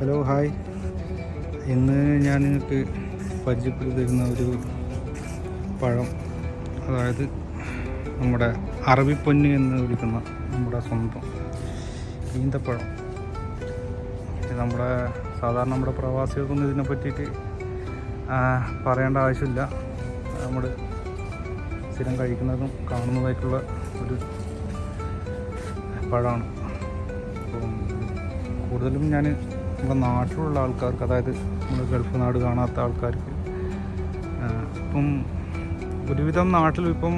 Hello hi. ഇന്ന് ഞാൻ നിങ്ങൾക്ക് പരിചയപ്പെടുത്തി തരുന്ന ഒരു പഴം, അതായത് നമ്മുടെ അറബിപ്പൊന്ന് എന്ന് വിളിക്കുന്ന നമ്മുടെ സ്വന്തം ഈന്തപ്പഴം. നമ്മുടെ പ്രവാസികൾക്കൊന്നും ഇതിനെ പറ്റിയിട്ട് പറയേണ്ട ആവശ്യമില്ല. നമ്മൾ സ്ഥിരം കഴിക്കുന്നതും കാണുന്നതായിട്ടുള്ള ഒരു പഴമാണ്. അപ്പം കൂടുതലും ഞാൻ നമ്മുടെ നാട്ടിലുള്ള ആൾക്കാർക്ക്, അതായത് നമ്മൾ ഗൾഫ് നാട് കാണാത്ത ആൾക്കാർക്ക്, ഇപ്പം ഒരുവിധം നാട്ടിലും ഇപ്പം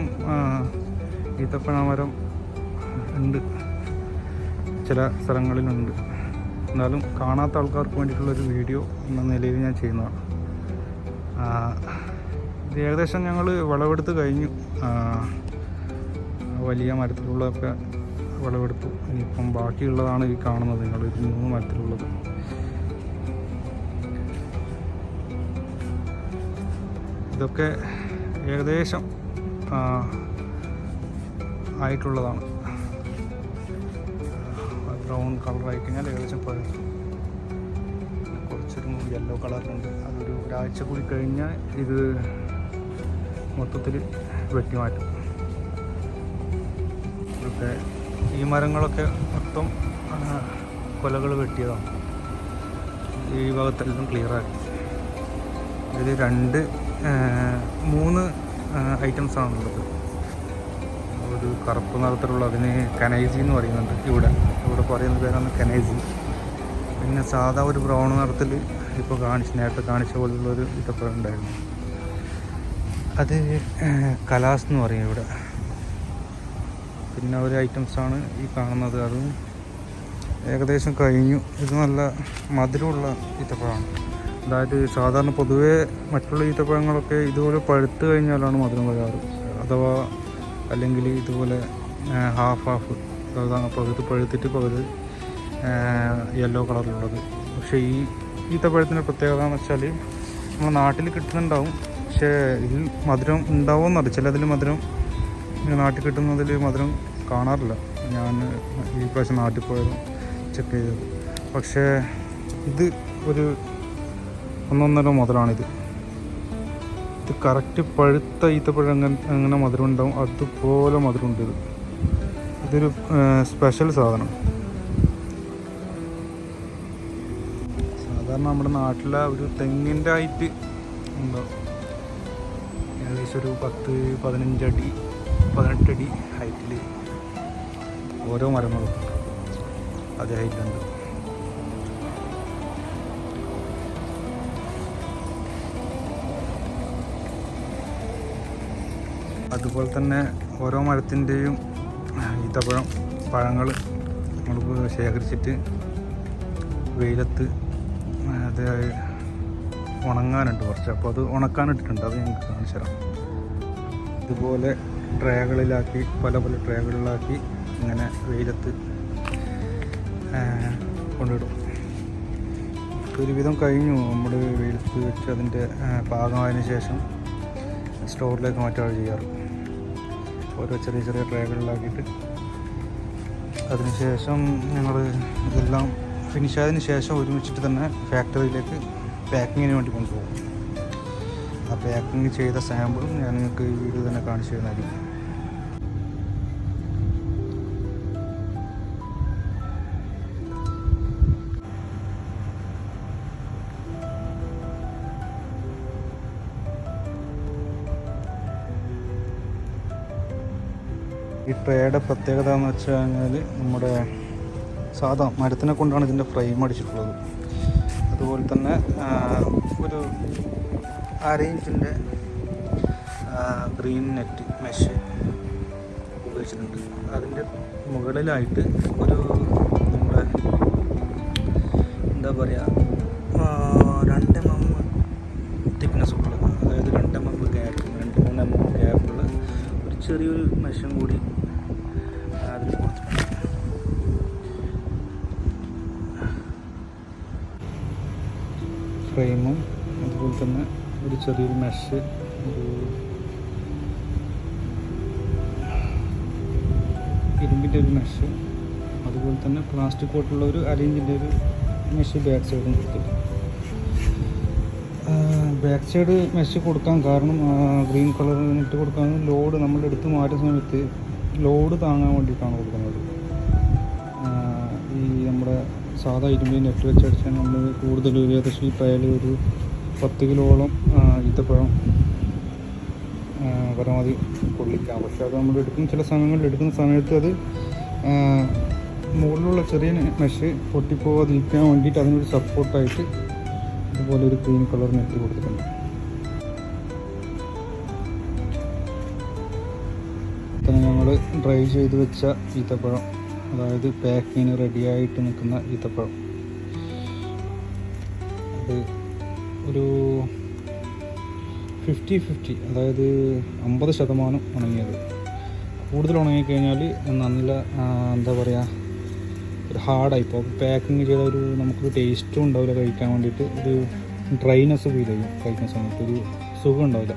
ഈത്തപ്പഴമരം ഉണ്ട്, ചില സ്ഥലങ്ങളിലുണ്ട്. എന്നാലും കാണാത്ത ആൾക്കാർക്ക് വേണ്ടിയിട്ടുള്ളൊരു വീഡിയോ എന്ന നിലയിൽ ഞാൻ ചെയ്യുന്നതാണ്. ഇത് ഏകദേശം ഞങ്ങൾ വിളവെടുത്ത് കഴിഞ്ഞു. വലിയ മരത്തിലുള്ളതൊക്കെ വിളവെടുത്തു. ഇനിയിപ്പം ബാക്കിയുള്ളതാണ് ഈ കാണുന്നത്. നിങ്ങൾ 3 മരത്തിലുള്ളത്. ഇതൊക്കെ ഏകദേശം ആയിട്ടുള്ളതാണ്. ബ്രൗൺ കളറായി കഴിഞ്ഞാൽ ഏകദേശം പഴുത്തു. കുറച്ചൊരു യെല്ലോ കളറിലുണ്ട്. അതൊരു ഒരാഴ്ച കൂടി കഴിഞ്ഞാൽ ഇത് മൊത്തത്തിൽ വെട്ടി മാറ്റും. ഇതൊക്കെ ഈ മരങ്ങളൊക്കെ മൊത്തം കൊലകൾ വെട്ടിയതാണ്. ഈ ഭാഗത്തെല്ലാം ക്ലിയറാക്കി. ഇതിൽ 3 ഐറ്റംസാണുള്ളത്. ഒരു കറുപ്പ് നിറത്തിലുള്ള, അതിന് കനൈസി എന്ന് പറയുന്നുണ്ട്. ഇവിടെ പറയുന്ന പേരാണ് കനൈസി. പിന്നെ സാധാ ഒരു ബ്രൗൺ നിറത്തിൽ ഇപ്പോൾ നേരത്തെ കാണിച്ച പോലുള്ളൊരു ഈത്തപ്പഴം ഉണ്ടായിരുന്നു. അത് കലാസ് എന്ന് പറയും ഇവിടെ. പിന്നെ ഒരു ഐറ്റംസാണ് ഈ കാണുന്നത്. അതും ഏകദേശം കഴിഞ്ഞു. ഇത് നല്ല മധുരമുള്ള ഈത്തപ്പഴമാണ്. അതായത് സാധാരണ പൊതുവേ മറ്റുള്ള ഈത്തപ്പഴങ്ങളൊക്കെ ഇതുപോലെ പഴുത്ത് കഴിഞ്ഞാലാണ് മധുരം വരാറ്. അഥവാ അല്ലെങ്കിൽ ഇതുപോലെ ഹാഫ് പകുതി പഴുത്തിട്ട് പകുതി യെല്ലോ കളറിലുള്ളത്. പക്ഷേ ഈ ഈത്തപ്പഴത്തിൻ്റെ പ്രത്യേകത എന്ന് വെച്ചാൽ നമ്മുടെ നാട്ടിൽ കിട്ടുന്നുണ്ടാവും, പക്ഷേ ഇതിൽ മധുരം ഉണ്ടാവുമെന്നറിയില്ല. ചിലതിൽ മധുരം നാട്ടിൽ കിട്ടുന്നതിൽ മധുരം കാണാറില്ല. ഞാൻ ഈ പ്രാവശ്യം നാട്ടിൽ പോയതും ചെക്ക് ചെയ്തത്. പക്ഷേ ഇത് ഒരു 1.5 മുതലാണിത്. ഇത് കറക്റ്റ് പഴുത്ത ഈത്തപ്പഴം എങ്ങനെ മധുരം ഉണ്ടാവും അതുപോലെ മധുരമുണ്ട്. ഇതൊരു സ്പെഷ്യൽ സാധനം. സാധാരണ നമ്മുടെ നാട്ടിലെ ഒരു തെങ്ങിൻ്റെ ഹൈറ്റ് ഉണ്ടോ, ഏകദേശം ഒരു 10-15 അടി 18 അടി ഹൈറ്റിൽ ഓരോ മരങ്ങളും അതേ ഹൈറ്റുണ്ട്. അതുപോലെ തന്നെ ഓരോ മരത്തിൻ്റെയും പഴങ്ങൾ നമ്മൾ ശേഖരിച്ചിട്ട് വെയിലത്ത് അത് ഉണങ്ങാനുണ്ട് കുറച്ച്. അപ്പോൾ അത് ഉണക്കാനിട്ടിട്ടുണ്ട്. അത് ഞങ്ങൾക്ക് കാണിച്ചു തരാം. ഇതുപോലെ ട്രേകളിലാക്കി, പല ട്രേകളിലാക്കി ഇങ്ങനെ വെയിലത്ത് കൊണ്ടിടും. ഒരുവിധം കഴിഞ്ഞു. നമ്മൾ വെയിലത്ത് വെച്ച് അതിൻ്റെ പാകമായതിനു ശേഷം സ്റ്റോറിലേക്ക് മാറ്റുകയാണ് ചെയ്യാറ്. ഓരോ ചെറിയ ചെറിയ ട്രേകളിലാക്കിയിട്ട് അതിനുശേഷം ഞങ്ങൾ ഇതെല്ലാം ഫിനിഷായതിന് ശേഷം ഒരുമിച്ചിട്ട് തന്നെ ഫാക്ടറിയിലേക്ക് പാക്കിങ്ങിന് വേണ്ടി കൊണ്ടുപോകും. ആ പാക്കിങ് ചെയ്ത സാമ്പിളും ഞാൻ നിങ്ങൾക്ക് ഈ വീഡിയോ തന്നെ കാണിച്ചു തരുന്നതായിരിക്കും. ഈ ട്രേയുടെ പ്രത്യേകത എന്ന് വെച്ച് കഴിഞ്ഞാൽ നമ്മുടെ സാധാ മരത്തിനെ കൊണ്ടാണ് ഇതിൻ്റെ ഫ്രെയിം അടിച്ചിട്ടുള്ളത്. അതുപോലെ തന്നെ ഒരു 1/2 ഇഞ്ചിൻ്റെ ഗ്രീൻ നെറ്റ് മെഷ് ഉപയോഗിച്ചിട്ടുണ്ട്. അതിൻ്റെ മുകളിലായിട്ട് ഒരു നമ്മുടെ എന്താ പറയുക 2 mm തിക്നെസ് ഉള്ളത്, അതായത് 2 mm ഗ്യാപ്പ്, 2-3 mm ഗ്യാപ്പുള്ള ഒരു ചെറിയൊരു മെഷും കൂടി അതിൽ കൊടുത്തിട്ടുണ്ട്. ഫ്രെയിമും അതുപോലെ തന്നെ ഒരു ചെറിയൊരു മെഷ്, ഒരു ഇരുമ്പിൻ്റെ ഒരു മെഷ്, അതുപോലെ തന്നെ പ്ലാസ്റ്റിക് കോട്ടുള്ള ഒരു 1/2 ഇഞ്ചിൻ്റെ ഒരു മെഷ് ബാക്ക് സൈഡും കൊടുത്തിട്ട്. ബാക്ക് സൈഡ് മെഷ് കൊടുക്കാൻ കാരണം ഗ്രീൻ കളർ ഇട്ട് കൊടുക്കാൻ ലോഡ് നമ്മൾ എടുത്ത് മാറ്റുന്ന സമയത്ത് ലോഡ് താങ്ങാൻ വേണ്ടിയിട്ടാണ് കൊടുക്കുന്നത്. ഈ നമ്മുടെ സാധാ ഇരുമ്പ് നെറ്റ് വെച്ചടിച്ചാൽ നമ്മൾ കൂടുതൽ ഏകദേശം ഈ പയൽ ഒരു 10 കിലോളം ഈത്തപ്പഴം പരമാവധി കൊള്ളിക്കാം. പക്ഷെ അത് നമ്മൾ ചില സമയങ്ങളിൽ എടുക്കുന്ന സമയത്ത് അത് മുകളിലുള്ള ചെറിയ മെഷ് പൊട്ടിപ്പോവാതിരിക്കാൻ വേണ്ടിയിട്ട് അതിനൊരു സപ്പോർട്ടായിട്ട് ഇതുപോലെ ഒരു ഗ്രീൻ കളർ നെറ്റ് കൊടുത്തിട്ടുണ്ട്. തന്നെ ഞങ്ങൾ ഡ്രൈ ചെയ്ത് വെച്ച ഈത്തപ്പഴം, അതായത് പാക്കിങ്ങിന് റെഡിയായിട്ട് നിൽക്കുന്ന ഈത്തപ്പഴം, അത് ഒരു 50-50, അതായത് 50% ഉണങ്ങിയത്. കൂടുതൽ ഉണങ്ങിക്കഴിഞ്ഞാൽ നല്ല എന്താ പറയുക, ഒരു ഹാർഡായി ഇപ്പോൾ പാക്കിങ് ചെയ്ത ഒരു നമുക്കൊരു ടേസ്റ്റും ഉണ്ടാവില്ല കഴിക്കാൻ വേണ്ടിയിട്ട്. ഒരു ഡ്രൈനെസ് ഫീൽ ചെയ്യും കഴിക്കുന്ന സമയത്ത്, ഒരു സുഖം ഉണ്ടാവില്ല.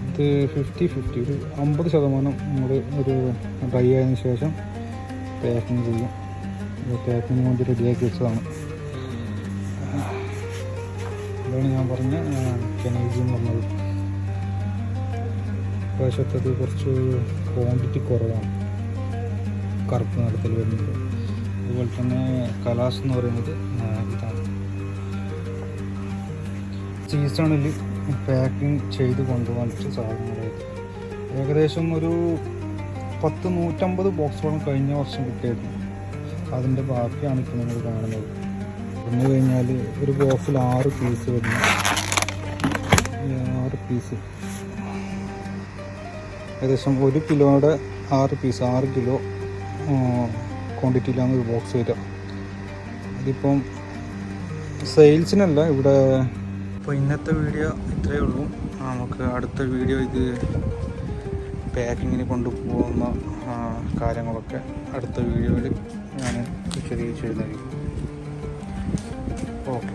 ഇത് 50-50, ഒരു 50% നമ്മൾ ഒരു ഡ്രൈ ആയതിനു ശേഷം പാക്കിങ് ചെയ്യും. പാക്കിങ്ങിന് വേണ്ടി റെഡിയാക്കി വെച്ചതാണ്. അതാണ് ഞാൻ പറഞ്ഞ കെനേജി എന്ന് പറഞ്ഞത്. പ്രാവശ്യത്തത് കുറച്ച് ക്വാണ്ടിറ്റി കുറവാണ് കറുപ്പ് നിറത്തിൽ വരുന്നത്. അതുപോലെ തന്നെ കലാസ് എന്ന് പറയുന്നത് ഇതാണ്. സീസണിൽ പാക്കിങ് ചെയ്ത് കൊണ്ടുപോകാൻ സാധനങ്ങളായത് ഏകദേശം ഒരു 150 ബോക്സോളം കഴിഞ്ഞ വർഷം കിട്ടിയായിരുന്നു. അതിൻ്റെ ബാക്കിയാണ് ഇപ്പോൾ നിങ്ങൾ കാണുന്നത്. വന്നു കഴിഞ്ഞാൽ ഒരു ബോക്സിൽ 6 പീസ് വരുന്നു. 6 പീസ് ഏകദേശം 1 കിലോയുടെ 6 പീസ്, 6 കിലോ ക്വാണ്ടിറ്റിയിലാണ് ഒരു ബോക്സ് വരിക. അതിപ്പം സെയിൽസിനല്ല ഇവിടെ. അപ്പോൾ ഇന്നത്തെ വീഡിയോ ഇത്രയേ ഉള്ളൂ. നമുക്ക് അടുത്ത വീഡിയോ ഇത് പാക്കിങ്ങിന് കൊണ്ടുപോകുന്ന കാര്യങ്ങളൊക്കെ അടുത്ത വീഡിയോയിൽ ഞാൻ വിശദീകരിച്ച് തരുന്നതായിരിക്കും. ഓക്കെ.